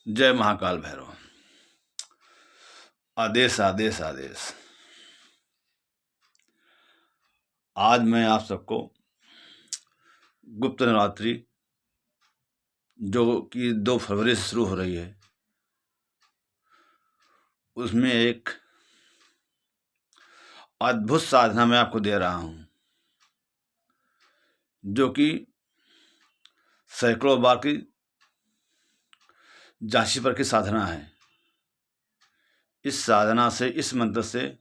जय महाकाल भैरव। आदेश आदेश आदेश। आज मैं आप सबको गुप्त नवरात्रि जो कि 2 फरवरी से शुरू हो रही है, उसमें एक अद्भुत साधना मैं आपको दे रहा हूँ, जो कि सैकड़ों बार की झांसी पर की साधना है। इस साधना से, इस मंत्र से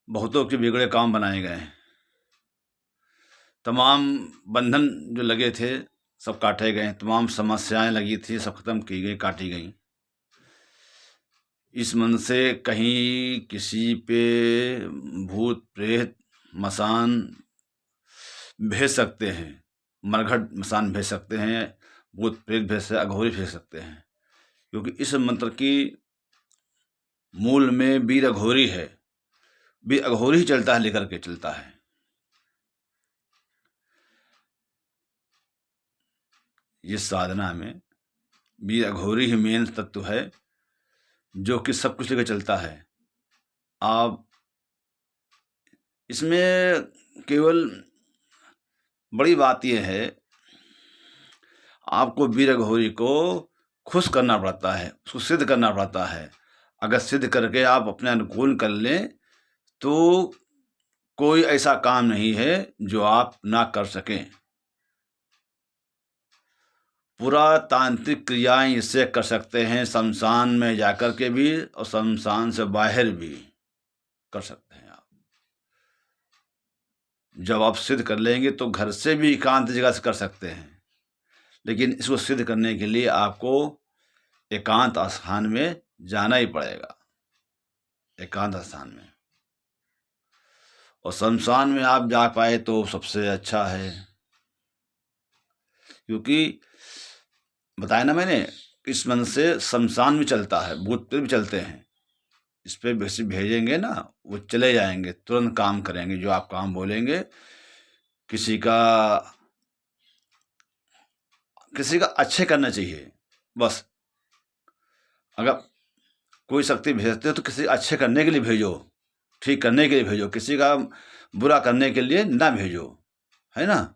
बहुतों के बिगड़े काम बनाए गए हैं। तमाम बंधन जो लगे थे सब काटे गए, तमाम समस्याएं लगी थी सब खत्म की गई, काटी गई। इस मंत्र से कहीं किसी पे भूत प्रेत मसान भेज सकते हैं, मरघट मसान भेज सकते हैं, भूत प्रेत भेज सकते, अघोरी भेज सकते हैं, क्योंकि इस मंत्र की मूल में वीर अघोरी है। वीर अघोरी ही चलता है, लेकर के चलता है। इस साधना में वीर अघोरी ही मेन तत्व है, जो कि सब कुछ लेकर चलता है। आप इसमें केवल बड़ी बात यह है, आपको वीर अघोरी को खुश करना पड़ता है, उसको सिद्ध करना पड़ता है। अगर सिद्ध करके आप अपने अनुकूल कर लें तो कोई ऐसा काम नहीं है जो आप ना कर सकें। पूरा तांत्रिक क्रियाएं इससे कर सकते हैं, शमशान में जाकर के भी और शमशान से बाहर भी कर सकते हैं आप। जब आप सिद्ध कर लेंगे तो घर से भी एकांत जगह से कर सकते हैं, लेकिन इसको सिद्ध करने के लिए आपको एकांत स्थान में जाना ही पड़ेगा, एकांत स्थान में। और शमशान में आप जा पाए तो सबसे अच्छा है, क्योंकि बताया ना मैंने, इस मन से शमशान भी चलता है, भूत प्रेत भी चलते हैं। इस पे भेजेंगे ना, वो चले जाएंगे, तुरंत काम करेंगे जो आप काम बोलेंगे। किसी का अच्छे करना चाहिए बस। अगर कोई शक्ति भेजते हो तो किसी अच्छे करने के लिए भेजो, ठीक करने के लिए भेजो, किसी का बुरा करने के लिए ना भेजो, है ना।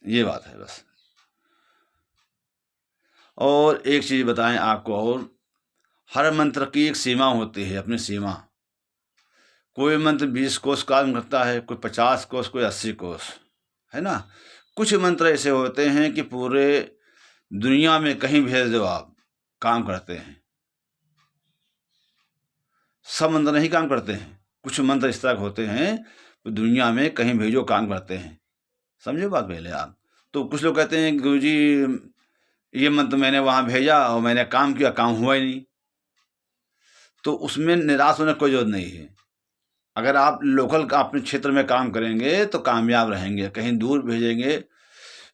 ये बात है बस। और एक चीज बताएं आपको, और हर मंत्र की एक सीमा होती है, अपनी सीमा। कोई मंत्र 20 कोस काम करता है, कोई 50 कोस, कोई 80 कोस, है ना। कुछ मंत्र ऐसे होते हैं कि पूरे दुनिया में कहीं भेज दो आप, काम करते हैं। सब मंत्र नहीं काम करते हैं, कुछ मंत्र इस तरह होते हैं तो दुनिया में कहीं भेजो काम करते हैं। समझे बात पहले आप। तो कुछ लोग कहते हैं गुरुजी ये मंत्र मैंने वहाँ भेजा और मैंने काम किया, काम हुआ ही नहीं। तो उसमें निराश होने की कोई जरूरत नहीं है। अगर आप लोकल अपने क्षेत्र में काम करेंगे तो कामयाब रहेंगे। कहीं दूर भेजेंगे,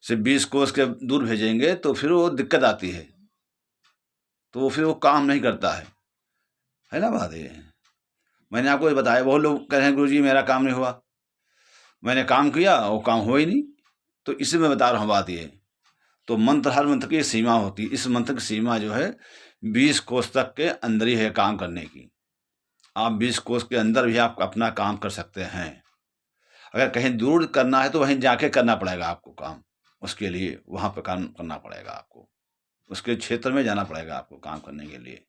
से 20 कोस के दूर भेजेंगे तो फिर वो दिक्कत आती है, तो फिर वो काम नहीं करता है ना बात ये। मैंने आपको ये बताया, बहुत लोग कह रहे हैं गुरुजी मेरा काम नहीं हुआ, मैंने काम किया वो काम हुआ ही नहीं। तो इसी में बता रहा हूँ बात ये। तो मंत्र, हर मंत्र की सीमा होती है। इस मंत्र की सीमा जो है 20 कोस तक के अंदर ही है काम करने की। आप 20 कोस के अंदर भी आप अपना काम कर सकते हैं। अगर कहीं दूर करना है तो वहीं जाके करना पड़ेगा आपको काम, उसके लिए वहाँ पे काम करना पड़ेगा आपको, उसके क्षेत्र में जाना पड़ेगा आपको काम करने के लिए।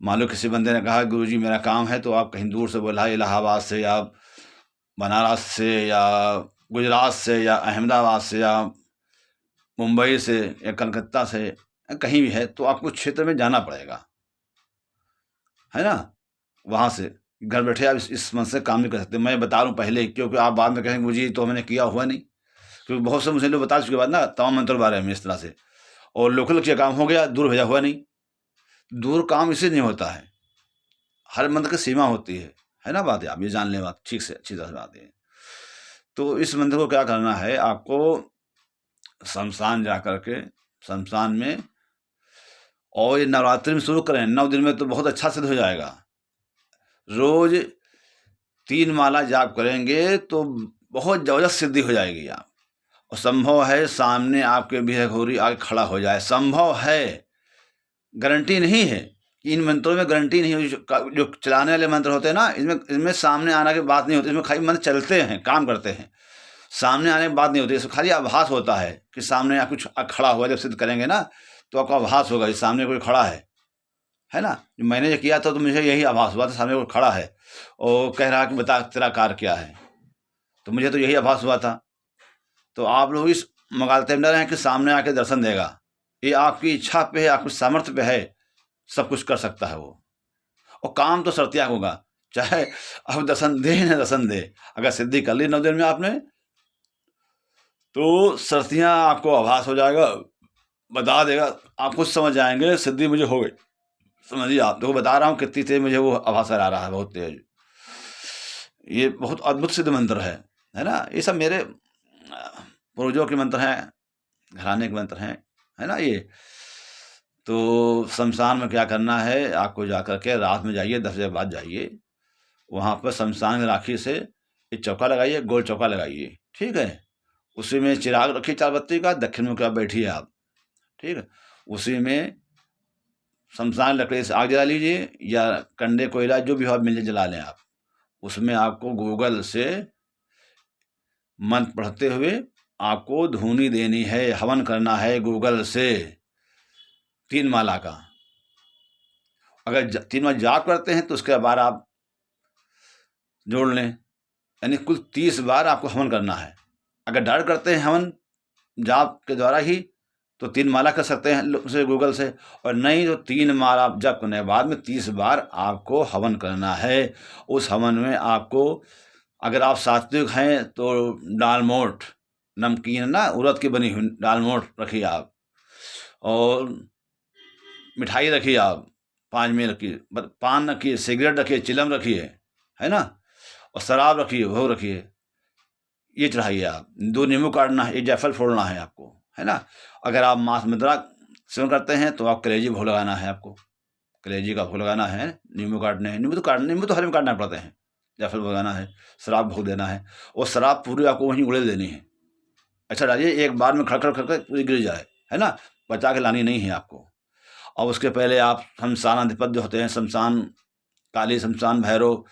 मान लो किसी बंदे ने कहा गुरुजी मेरा काम है, तो आप कहीं दूर से बोला, इलाहाबाद से या बनारस से या गुजरात से या अहमदाबाद से या मुंबई से या कलकत्ता से, कहीं भी है, तो आपको क्षेत्र में जाना पड़ेगा, है ना। वहाँ से घर बैठे आप इस मन से काम नहीं कर सकते। मैं बता रहा हूँ पहले, क्योंकि आप बाद में कहेंगे मुझे तो मैंने किया हुआ नहीं। क्योंकि बहुत से मुझे लोग बता चुके बाद ना तमाम मंत्र बारे में इस तरह से, और लोकल किया काम हो गया, दूर भेजा हुआ नहीं। दूर काम इससे नहीं होता है, हर मंत्र की सीमा होती है ना बात है। आप ये जान लें बात ठीक से, अच्छी तरह से बात है। तो इस मंत्र को क्या करना है आपको, शमशान जा करके, शमशान में, और ये नवरात्रि में शुरू करें, 9 दिन में तो बहुत अच्छा सिद्ध हो जाएगा। रोज 3 माला जाप करेंगे तो बहुत जबरदस्त सिद्धि हो जाएगी आप। और संभव है सामने आपके भी घोरी आगे खड़ा हो जाए, संभव है, गारंटी नहीं है। इन मंत्रों में गारंटी नहीं है। जो चलाने वाले मंत्र होते हैं ना, इसमें सामने आने की बात नहीं होती। इसमें खाली मंत्र चलते हैं, काम करते हैं, सामने आने की बात नहीं होती। इसमें खाली आभास होता है कि सामने कुछ खड़ा हुआ। जब सिद्ध करेंगे ना तो आपको आभास होगा कि सामने कोई खड़ा है ना। मैंने जो किया था तो मुझे यही आभास हुआ था, सामने कोई खड़ा है और कह रहा कि बता तेरा कार्य क्या है, तो मुझे तो यही आभास हुआ था। तो आप लोग इस मगालते में रहें कि सामने आके दर्शन देगा। ये आपकी इच्छा पे है, आपकी सामर्थ्य पे है, सब कुछ कर सकता है वो। और काम तो शर्तिया होगा, चाहे अब दर्शन दे न दर्शन दे। अगर सिद्धि कर ली 9 दिन में आपने, तो शर्तियाँ आपको आभास हो जाएगा, बता देगा। आप खुद समझ जाएंगे सिद्धि मुझे हो गई। समझिए, आप देखो बता रहा हूँ कितनी तेज मुझे वो आभास आ रहा है, बहुत तेज। ये बहुत अद्भुत सिद्ध मंत्र है ना। ये सब मेरे पूर्वजों के मंत्र हैं, घराने के मंत्र हैं, है ना। ये तो शमशान में क्या करना है, आपको जा कर के रात में जाइए, 10 बजे बाद जाइए। वहाँ पर शमशान की राखी से एक चौका लगाइए, गोल चौका लगाइए, ठीक है। उसी में चिराग रखिए 4 बत्ती का, दक्षिण मुख बैठिए आप, ठीक है। उसी में शमशान लकड़ी से आग जला लीजिए, या कंडे कोयला जो भी हो मिल जाए जला लें आप। उसमें आपको गूगल से मंत्र पढ़ते हुए आपको धूनी देनी है, हवन करना है गूगल से 3 माला का। अगर 3 बार जाप करते हैं तो उसके बाद आप जोड़ लें, यानी कुल 30 बार आपको हवन करना है। अगर डायरेक्ट करते हैं हवन जाप के द्वारा ही तो 3 माला कर सकते हैं उसे गूगल से, और नहीं तो 3 माला जप करने के बाद में 30 बार आपको हवन करना है। उस हवन में आपको, अगर आप सात्विक हैं तो दाल मोठ नमकीन ना, उड़द की बनी हुई दाल मोठ रखिए आप, और मिठाई रखिए आप 5 में रखिए, पान रखिए, सिगरेट रखिए, चिलम रखिए, है ना, और शराब रखिए, भोग रखिए, ये चढ़ाइए आप। 2 नींबू काटना है, 1 जायफल फोड़ना है आपको, है ना। अगर आप मांस मदिरा सेवन करते हैं तो आप कलेजी भोग लगाना है, आपको कलेजी का भोग लगाना है, नींबू काटने हैं। नींबू तो हर में काटना पड़ते हैं, जायफल भोगाना है, शराब भोग देना है, और शराब पूरी आपको वहीं उड़ेल देनी है। अच्छा डालिए, एक बार में खड़खड़ खड़खड़ पूरी गिर जाए, है ना, बचा के लानी नहीं है आपको। और उसके पहले आप शमशान अधिपति होते हैं, शमशान काली, शमशान भैरव,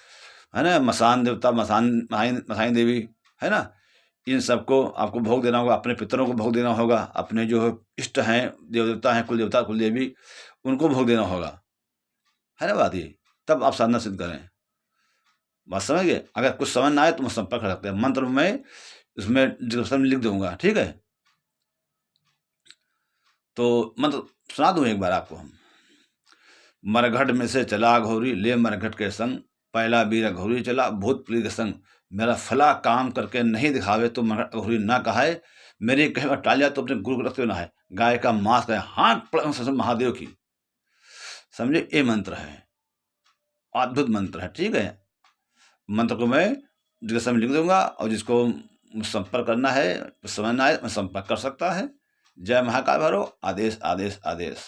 है ना, मसान देवता, मसाई देवी, है ना, इन सबको आपको भोग देना होगा। अपने पितरों को भोग देना होगा, अपने जो इष्ट हैं, देव देवता हैं, कुल देवता कुल देवी, उनको भोग देना होगा, है ना बात ये। तब आप साधना सिद्ध करें। बात समझ गए। अगर कुछ समझ ना आए तो मुझसे संपर्क कर सकते हैं। मंत्र में उसमें डिस्क्रिप्शन में लिख दूंगा, ठीक है। तो मंत्र सुना दूं एक बार आपको हम। मरघट में से चला घोरी, ले मरघट के संग, पहला वीर घोरी चला भूत प्रीत के संग। मेरा फला काम करके नहीं दिखावे तो मरघट घोरी ना कहाए, मेरे कहे टालिया तो अपने गुरु को रखते ना है। गाय का मांस खाए, हाथ पड़ महादेव की। समझे, ये मंत्र है, अद्भुत मंत्र है, ठीक है। मंत्र को मैं डिस्क्रिप्शन में लिख दूंगा, और जिसको संपर्क करना है, समझना है, संपर्क कर सकता है। जय महाकाल भैरव। आदेश आदेश आदेश।